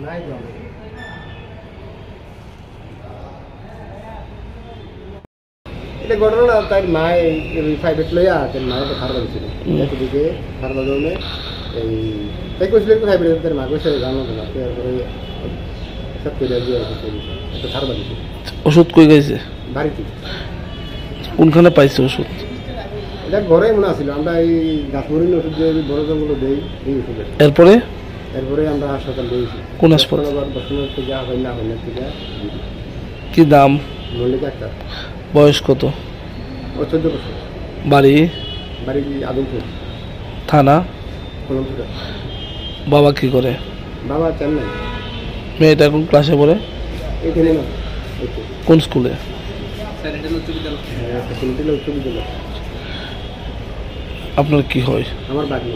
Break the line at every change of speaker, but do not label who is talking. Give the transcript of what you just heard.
নাই এটা ঘটনা তার মায় প্রাইভেট লইয়া তার মায়ের খারাপ দিয়েছিল একদিকে খারাপ জন্য এই তাই কইছিল একটু প্রাইভেট তার মা কইছে জানো না তারপরে সব করে দিয়ে একটু খারাপ দিয়েছিল।
ওষুধ কই গেছে?
বাড়িতে।
কোনখানে পাইছে ওষুধ?
এটা ঘরে মনে আছিল আমরা এই গাছমরিন ওষুধ যে বড় জঙ্গল দেই এই ওষুধ।
এরপরে
আমরা হাসপাতাল দিয়েছি।
কোন হাসপাতাল?
বর্তমানে থেকে হয় না থেকে
কি দাম?
মল্লিক ডাক্তার।
বয়স কত?
ও 14 বছর।
বাড়ি?
বাড়ি আদমপুর
থানা?
কলমপুর।
বাবা কি করে?
বাবা চেন্নাই।
মেয়েটা কোন ক্লাসে পড়ে?
এখানে না।
কোন স্কুলে?
উচ্চ বিদ্যালয়।
আপনার কি হয়?
আমার বাড়ি।